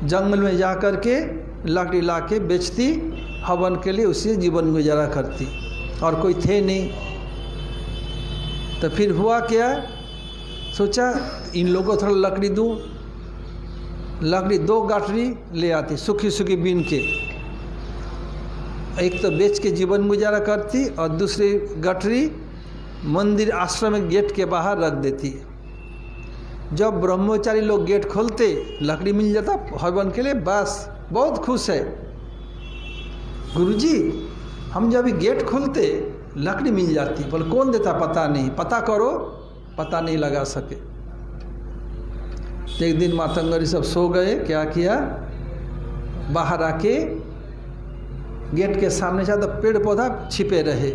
जंगल में जा कर के लकड़ी ला के बेचती, हवन के लिए उसी जीवन गुजारा करती, और कोई थे नहीं। तो फिर हुआ क्या? सोचा इन लोगों को थोड़ा लकड़ी दूँ। लकड़ी 2 गाठरी ले आती, सूखी सूखी बीन के। एक तो बेच के जीवन गुजारा करती और दूसरी गठरी मंदिर आश्रम में गेट के बाहर रख देती। जब ब्रह्मचारी लोग गेट खोलते, लकड़ी मिल जाता हवन के लिए, बस बहुत खुश है। गुरुजी हम जब गेट खोलते लकड़ी मिल जाती। बोले कौन देता? पता नहीं। पता करो, पता नहीं लगा सके। एक दिन मातंगरी सब सो गए, क्या किया? बाहर आके गेट के सामने जा तो पेड़ पौधा छिपे रहे।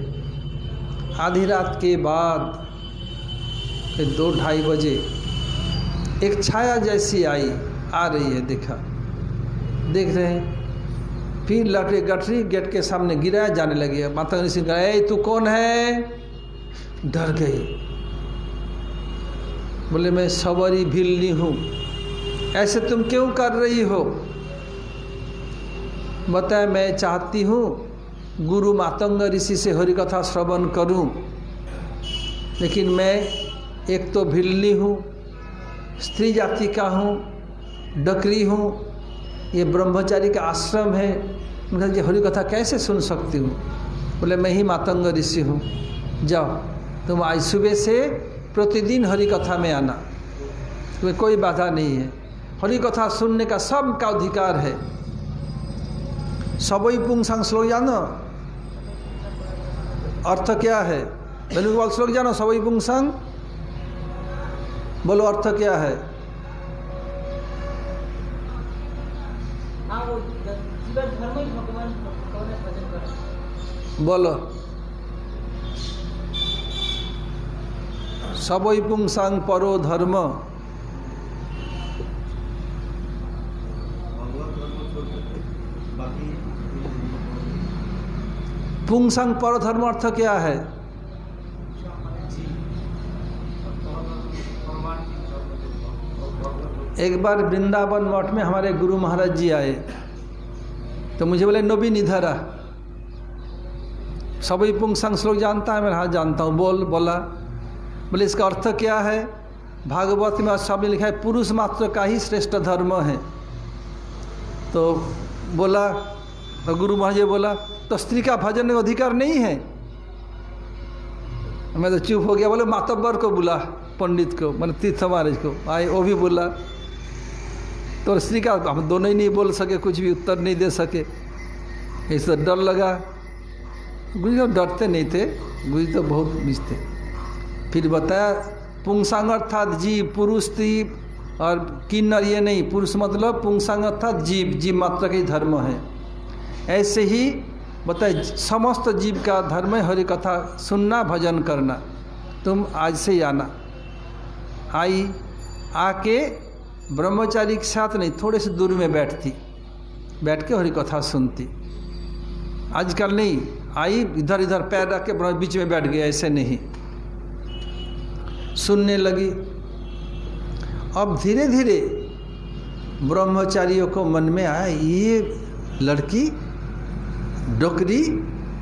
आधी रात के बाद 2-2:30 बजे एक छाया जैसी आई, आ रही है, देखा, देख रहे हैं। फिर लकड़ी गठरी गेट के सामने गिराया, जाने लगे। माता ऋषि गए, तू कौन है? डर गई। बोले मैं सवारी भिल्ली हूँ। ऐसे तुम क्यों कर रही हो? बताए मैं चाहती हूँ गुरु मातंग ऋषि से हरि कथा श्रवण करूँ, लेकिन मैं एक तो भिल्ली हूँ, स्त्री जाति का हूँ, डकरी हूँ, ये ब्रह्मचारी का आश्रम है, उनका हरि कथा कैसे सुन सकती हूँ? बोले मैं ही मातंग ऋषि हूँ। जाओ तुम आज सुबह से प्रतिदिन हरि कथा में आना। तुम्हें कोई बाधा नहीं है। हरि कथा सुनने का सबका अधिकार है। सबई पुंसांग श्लोक जानो अर्थ क्या है? वेणुगोपाल श्लोक जानो सबई पुंसांग, बोलो अर्थ क्या है? बोलो सबई पुंसांग परो धर्म। पुंसांग परो धर्म अर्थ क्या है? एक बार वृंदावन मठ में हमारे गुरु महाराज जी आए तो मुझे बोले नवीन इधर आ। सबई पुंसांग श्लोक जानता है? मैं हाँ जानता हूँ। बोला बोले इसका अर्थ क्या है? भागवत में शब्द लिखा है पुरुष मात्र का ही श्रेष्ठ धर्म है। तो बोला, तो गुरु महाराज जी बोला तो स्त्री का भजन का अधिकार नहीं है? मैं तो चुप हो गया। बोले मातब्बर को बुला, पंडित को, मैंने तीर्थ महाराज को आए, वो भी बोला। तो स्त्री का हम दोनों ही नहीं बोल सके, कुछ भी उत्तर नहीं दे सके। इससे डर लगा। गुरु जी डरते नहीं थे, गुरु जी तो बहुत बीच थे। फिर बताया पुंसांग अर्थात जीव, पुरुष स्त्री और किन्नर ये नहीं। पुरुष मतलब पुंसांग अर्थात जीव, जीव मात्र का ही धर्म है। ऐसे ही बताए समस्त जीव का धर्म है हरि कथा सुनना, भजन करना। तुम आज से ही आना। आई आके ब्रह्मचारी के साथ नहीं, थोड़े से दूर में बैठती, बैठ के हरि कथा सुनती। आजकल नहीं, आई इधर इधर पैर रख के बीच में बैठ गया, ऐसे नहीं, सुनने लगी। अब धीरे धीरे ब्रह्मचारियों को मन में आया ये लड़की डोकरी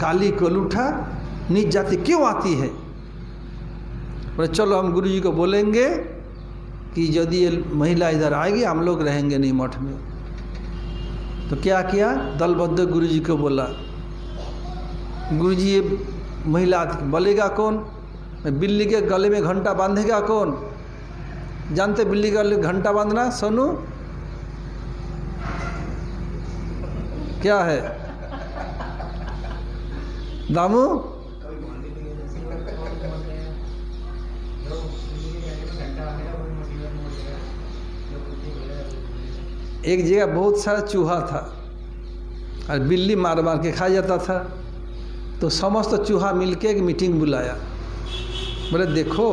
काली कोलूठा नीच जाति क्यों आती है। बोले चलो हम गुरु जी को बोलेंगे कि यदि ये महिला इधर आएगी हम लोग रहेंगे नहीं मठ में। तो क्या किया, दलबद्ध गुरु जी को बोला। गुरु जी ये महिला बोलेगा कौन? बिल्ली के गले में घंटा बांधेगा कौन? जानते बिल्ली के गले घंटा बांधना? सोनू क्या है? दामू एक जगह बहुत सारा चूहा था और बिल्ली मार मार के खा जाता था। तो समस्त चूहा मिलके एक मीटिंग बुलाया। बोले देखो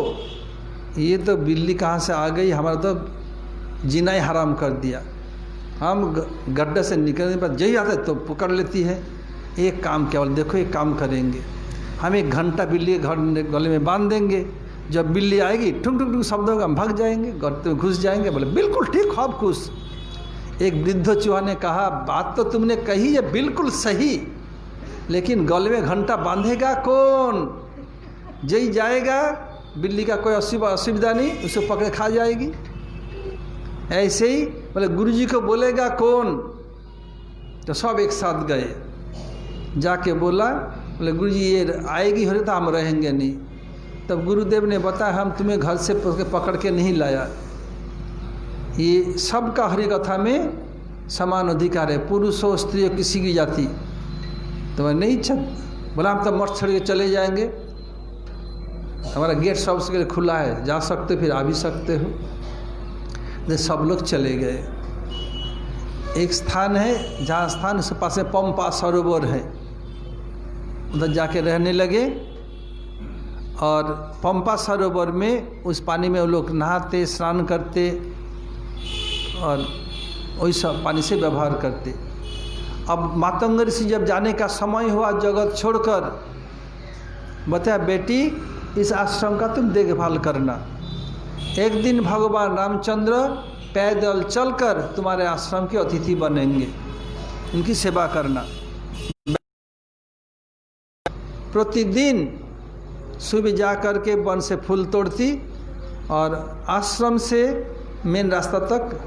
ये तो बिल्ली कहाँ से आ गई, हमारा तो जीना ही हराम कर दिया। हम गड्ढे से निकलने पर जही आता है तो पकड़ लेती है। एक काम क्या, बोले देखो एक काम करेंगे, हम एक घंटा बिल्ली के गले में बांध देंगे। जब बिल्ली आएगी ठुक ठुक ठुक शब्द होगा, हम भाग जाएंगे, गर्त में घुस जाएंगे। बोले बिल्कुल ठीक, खूब खुश। एक वृद्ध चूहा ने कहा बात तो तुमने कही है बिल्कुल सही, लेकिन गले में घंटा बांधेगा कौन? जई जाएगा बिल्ली का कोई असुविधा नहीं, उसे पकड़े खा जाएगी। ऐसे ही बोले गुरुजी को बोलेगा कौन? तो सब एक साथ गए, जाके बोला बोले गुरुजी ये आएगी हो तो हम रहेंगे नहीं। तब गुरुदेव ने बताया हम तुम्हें घर से पकड़ के नहीं लाया, ये सबका हरि कथा में समान अधिकार है, पुरुष हो स्त्री हो किसी की जाति। तो मैं नहीं इच्छा, बोला हम तो मठ छोड़ के चले जाएंगे, हमारा गेट सबसे लिए खुला है, जा सकते फिर आ भी सकते हो। तो सब लोग चले गए। एक स्थान है जहाँ स्थान उसके पास में पंपा सरोवर है, उधर जाके रहने लगे। और पंपा सरोवर में उस पानी में वो लोग नहाते, स्नान करते और वही सब पानी से व्यवहार करते। अब मातंग ऋषि जब जाने का समय हुआ जगत छोड़कर, बताया बेटी इस आश्रम का तुम देखभाल करना। एक दिन भगवान रामचंद्र पैदल चलकर तुम्हारे आश्रम के अतिथि बनेंगे, उनकी सेवा करना। प्रतिदिन सुबह जा कर के वन से फूल तोड़ती और आश्रम से मेन रास्ता तक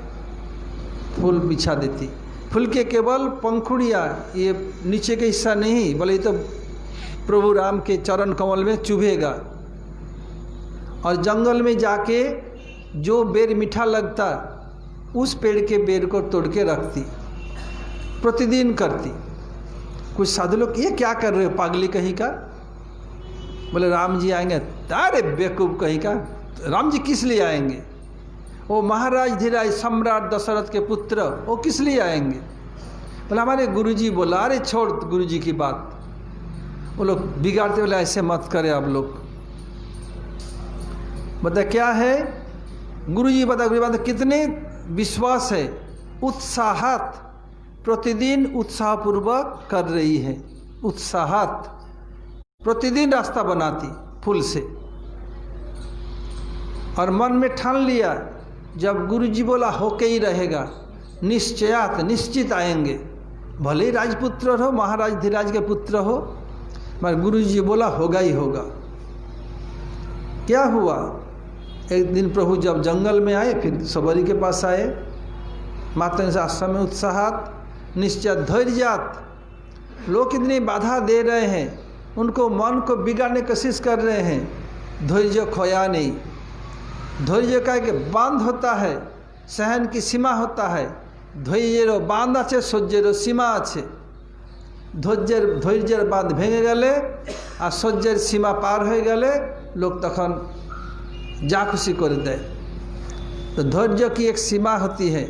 फूल बिछा देती। फूल के केवल पंखुड़ियाँ, ये नीचे के हिस्सा नहीं, बोले ये तो प्रभु राम के चरण कमल में चुभेगा। और जंगल में जाके जो बेर मीठा लगता उस पेड़ के बेर को तोड़ के रखती, प्रतिदिन करती। कुछ साधु लोग ये क्या कर रहे हो पागली कहीं का, बोले राम जी आएंगे। अरे बेवकूफ कहीं का, राम जी किस लिए आएंगे, वो महाराज धीराज सम्राट दशरथ के पुत्र, वो किस लिए आएंगे। बोले हमारे गुरुजी बोला। अरे छोड़ गुरुजी की बात, वो लोग बिगाड़ते, बोले ऐसे मत करे आप लोग। बता क्या है गुरुजी, बता गुरुजी बात कितने विश्वास है, उत्साहत, प्रतिदिन उत्साहपूर्वक कर रही है, उत्साहत प्रतिदिन रास्ता बनाती फूल से। और मन में ठान लिया जब गुरुजी बोला होके ही रहेगा, निश्चयात निश्चित आएंगे, भले ही राजपुत्र हो, महाराज धीराज के पुत्र हो, मगर गुरुजी बोला होगा ही होगा। क्या हुआ, एक दिन प्रभु जब जंगल में आए, फिर सबरी के पास आए, माता से आश्रम में उत्साहत निश्चय धैर्यात। लोग कितनी बाधा दे रहे हैं, उनको मन को बिगाड़ने की कोशिश कर रहे हैं, धैर्य खोया नहीं। धैर्य का एक बांध होता है, सहन की सीमा होता है। धैर्य बांध आछे, सह्यर सीमा आछे। धैर्य बांध भेंगे गेले और सह्यर सीमा पार हो गेले लोग तखन जा खुशी कर दे। तो धैर्य की एक सीमा होती है,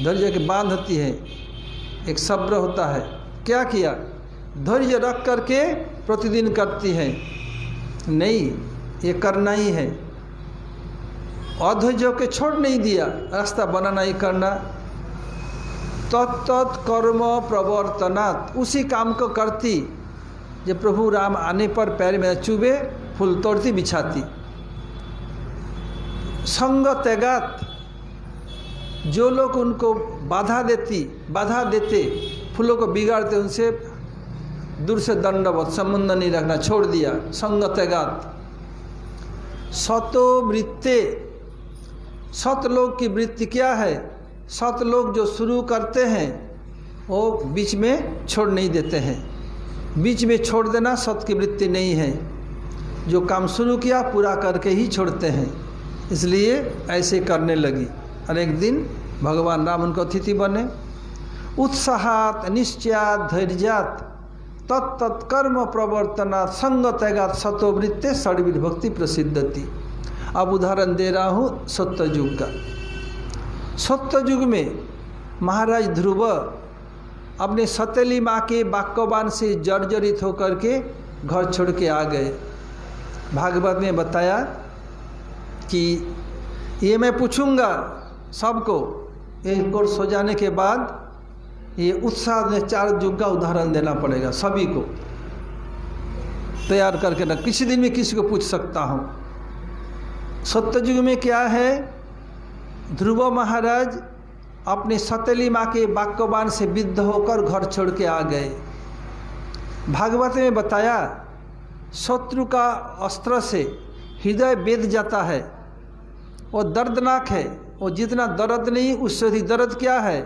धैर्य की बांध होती है, एक सब्र होता है। क्या किया, धैर्य रख करके प्रतिदिन करती है, नहीं ये करना ही है। अधैर्य के छोड़ नहीं दिया, रास्ता बनाना ही करना। तत्त कर्म प्रवर्तनात्, उसी काम को करती जब प्रभु राम आने पर पैर में चुभे, फूल तोड़ती बिछाती। संग त्यागात, जो लोग उनको बाधा देते, फूलों को बिगाड़ते, उनसे दूर से दंडवत, संबंध नहीं रखना, छोड़ दिया। संग त्यागात। सतो वृत्ते, सतलोक की वृत्ति क्या है, सतलोक जो शुरू करते हैं वो बीच में छोड़ नहीं देते हैं। बीच में छोड़ देना सत की वृत्ति नहीं है, जो काम शुरू किया पूरा करके ही छोड़ते हैं। इसलिए ऐसे करने लगी। और एक दिन भगवान राम उनको अतिथि बने। उत्साहात निश्चयात धैर्यात तत्त कर्म प्रवर्तनात् संग त्यागात सतोवृत्ते षड्विध भक्ति प्रसिद्धति। अब उदाहरण दे रहा हूँ सत्ययुग का। सत्ययुग में महाराज ध्रुव अपने सतेली माँ के वाक्यवान से जर्जरित होकर के घर छोड़ के आ गए। भागवत में बताया कि ये मैं पूछूंगा सबको, एक कोर्स हो जाने के बाद ये उत्साह में 4 युग का उदाहरण देना पड़ेगा सभी को, तैयार करके ना, किसी दिन में किसी को पूछ सकता हूँ। सत्ययुग में क्या है, ध्रुव महाराज अपने सतेली माँ के वाक्यवान से विद्ध होकर घर छोड़ के आ गए। भागवत में बताया शत्रु का अस्त्र से हृदय बेध जाता है, वो दर्दनाक है। वो जितना दर्द नहीं, उससे अधिक दर्द क्या है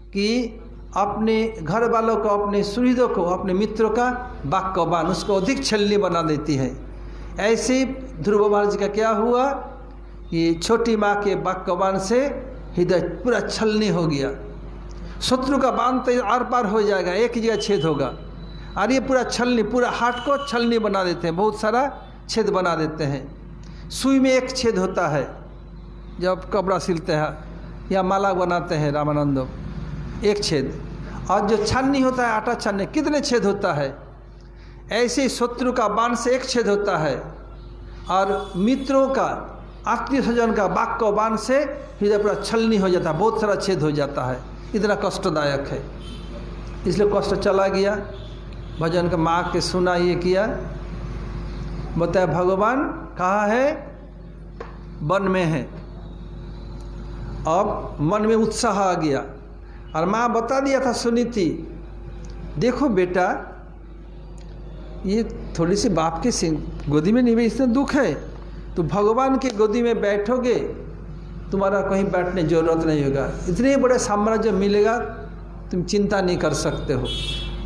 कि अपने घर वालों को, अपने सुहृदों को, अपने मित्रों का वाक्यवान उसको अधिक छलनी बना देती है। ऐसे ध्रुव महाराज का क्या हुआ, ये छोटी माँ के वाक्यवान से हृदय पूरा छलनी हो गया। शत्रु का बांध तो आर पार हो जाएगा, एक ही जगह छेद होगा, और ये पूरा छलनी, पूरा हाथ को छलनी बना देते हैं, बहुत सारा छेद बना देते हैं। सुई में एक छेद होता है जब कपड़ा सिलते हैं या माला बनाते हैं रामानंद, एक छेद। और जो छन्नी होता है, आटा छन्नी, कितने छेद होता है। ऐसे ही शत्रु का बाण से एक छेद होता है, और मित्रों का, आत्मीय स्वजन का वाक्य बाण से हृदय पूरा छलनी हो जाता है, बहुत सारा छेद हो जाता है। इतना कष्टदायक है, इसलिए कष्ट चला गया। भजन का माँ के सुना, ये किया, बताया भगवान कहाँ है, वन में है। अब मन में उत्साह आ गया, और माँ बता दिया था सुनीति, देखो बेटा ये थोड़ी सी बाप के गोदी में नहीं बैठी, इसमें दुख है, तो भगवान के गोदी में बैठोगे तुम्हारा कहीं बैठने की जरूरत नहीं होगा, इतने बड़े साम्राज्य मिलेगा, तुम चिंता नहीं कर सकते हो।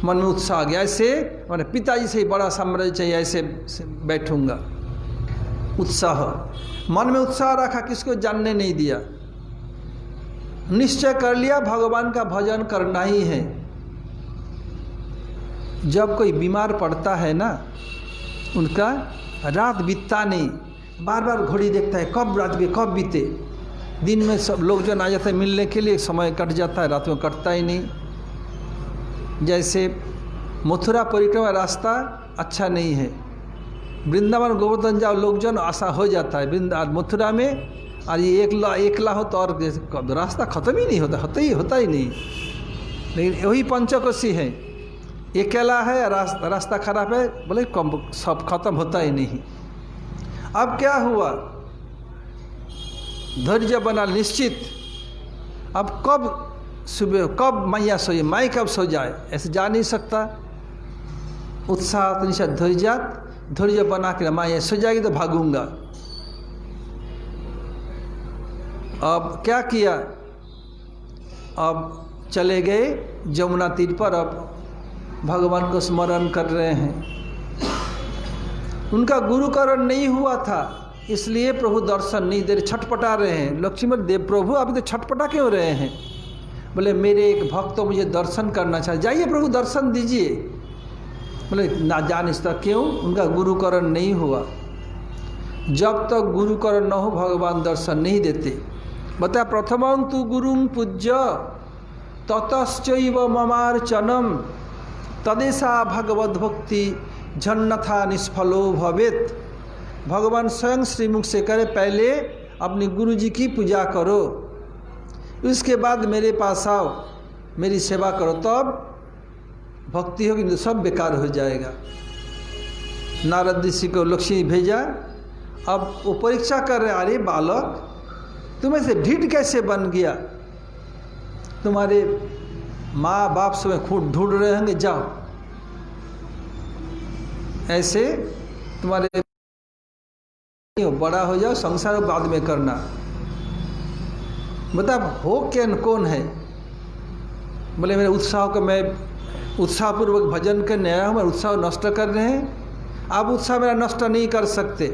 मन में उत्साह आ गया, ऐसे मैंने पिताजी से ही बड़ा साम्राज्य चाहिए, ऐसे बैठूंगा। उत्साह, मन में उत्साह रखा, किसको जानने नहीं दिया। निश्चय कर लिया भगवान का भजन करना ही है। जब कोई बीमार पड़ता है ना, उनका रात बीतता नहीं, बार बार घड़ी देखता है कब रात भी कब बीते। दिन में सब लोग जो आ जाते हैं मिलने के लिए, समय कट जाता है, रात में कटता ही नहीं। जैसे मथुरा परिक्रमा रास्ता अच्छा नहीं है, वृंदावन गोवर्धन जाओ लोकजन आशा हो जाता है, मथुरा में और ये एकला हो तो और रास्ता खत्म ही नहीं होता ही नहीं। लेकिन वही पंचकोशी है, अकेला है, रास्ता खराब है, बोले सब खत्म होता ही नहीं। अब क्या हुआ, धैर्य बना निश्चित। अब कब सुबह कब मैया सोए, माई कब सो जाए, ऐसे जा नहीं सकता। उत्साह निश्चय धैर्य बना के मैया सो जाएगी तो भागूंगा। अब क्या किया, अब चले गए यमुना तीर पर, अब भगवान को स्मरण कर रहे हैं। उनका गुरुकरण नहीं हुआ था, इसलिए प्रभु दर्शन नहीं दे रहे, छटपटा रहे हैं। लक्ष्मण देव प्रभु अभी तो छटपटा क्यों रहे हैं? बोले मेरे एक भक्त तो मुझे दर्शन करना चाहिए, जाइए प्रभु दर्शन दीजिए। बोले ना जान इस तरह क्यों, उनका गुरुकरण नहीं हुआ। जब तक गुरुकरण न हो भगवान दर्शन नहीं देते। बता प्रथमं तु गुरुं पूज्य ततश्चैव ममार्चनम तदेशा भगवद भक्ति झन्नथा निष्फलो भवेत। भगवान स्वयं श्रीमुख से करे पहले अपने गुरु जी की पूजा करो, उसके बाद मेरे पास आओ, मेरी सेवा करो, तब भक्ति होगी, तो सब बेकार हो जाएगा। नारद ऋषि को लक्ष्मी भेजा। अब वो परीक्षा कर रहे, अरे बालक तुम ऐसे ढीठ कैसे बन गया, तुम्हारे माँ बाप सब खूब ढूंढ रहे होंगे, जाओ ऐसे तुम्हारे बड़ा हो जाओ, संसार बाद में करना। बता हो कौन है? बोले मेरे उत्साह को, मैं उत्साहपूर्वक भजन करने आया हूँ, मैं उत्साह नष्ट कर रहे हैं। आप उत्साह मेरा नष्ट नहीं कर सकते।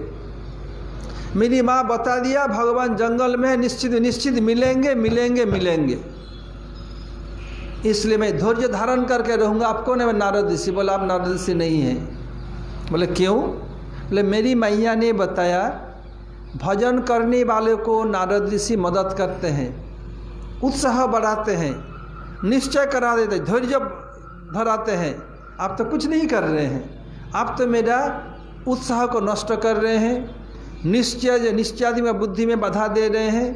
मेरी माँ बता दिया भगवान जंगल में निश्चित मिलेंगे, इसलिए मैं धैर्य धारण करके रहूँगा। आप कौन है? मैं नारद ऋषि। बोला आप नारद ऋषि नहीं हैं। बोले क्यों? बोले मेरी मैया ने बताया भजन करने वाले को नारद ऋषि मदद करते हैं, उत्साह बढ़ाते हैं, निश्चय करा देते, धैर्य धराते हैं। आप तो कुछ नहीं कर रहे हैं, आप तो मेरा उत्साह को नष्ट कर रहे हैं, निश्चयादि में बुद्धि में बाधा दे रहे हैं,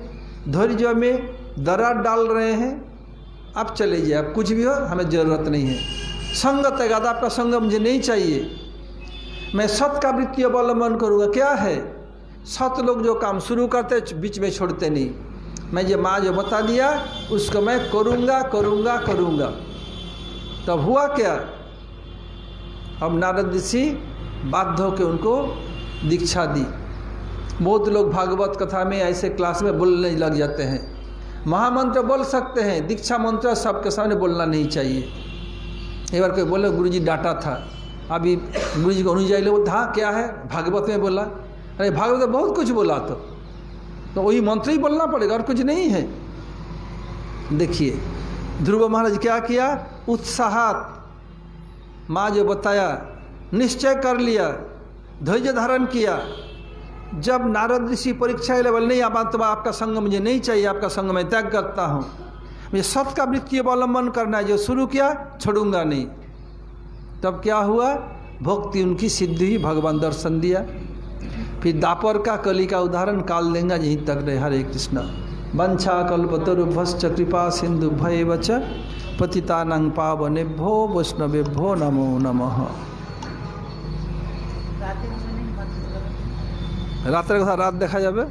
धैर्य में दरार डाल रहे हैं। आप चले जाइए, आप कुछ भी हो, हमें ज़रूरत नहीं है। संगत है, आपका संग मुझे नहीं चाहिए। मैं सत का वृत्ति अवलंबन करूँगा। क्या है? सत लोग जो काम शुरू करते बीच में छोड़ते नहीं। मैं ये माँ जो बता दिया उसको मैं करूँगा। तब हुआ क्या? अब नारद ऋषि बाध्य होकर उनको दीक्षा दी। बहुत लोग भागवत कथा में ऐसे क्लास में बोलने लग जाते हैं। महामंत्र बोल सकते हैं, दीक्षा मंत्र सबके सामने बोलना नहीं चाहिए। एक बार कोई बोले गुरुजी डांटा था, अभी गुरुजी को अनुयायी लोग, हाँ क्या है भागवत में बोला? अरे भागवत में बहुत कुछ बोला, तो वही मंत्र ही बोलना पड़ेगा और कुछ नहीं है। देखिए ध्रुव महाराज क्या किया, उत्साहात माँ जो बताया निश्चय कर लिया, धैर्य धारण किया। जब नारद ऋषि परीक्षा लेवल नहीं आप तो आपका संग मुझे नहीं चाहिए, आपका संग मैं त्याग करता हूँ, मुझे सत का वृत्ति अवलंबन करना है, जो शुरू किया छोड़ूंगा नहीं। तब क्या हुआ, भक्ति उनकी सिद्धि हुई, भगवान दर्शन दिया। फिर दापर का कली का उदाहरण काल देंगे, यहीं तक रहे। हरे कृष्ण। वंशा कल्पतरुभ्यश्च कृपा सिंधु भैवच पतितानां पावनेभ्यो वैष्णवेभ्यो नमो नमः। रात्रि कथा रात देखा जाए।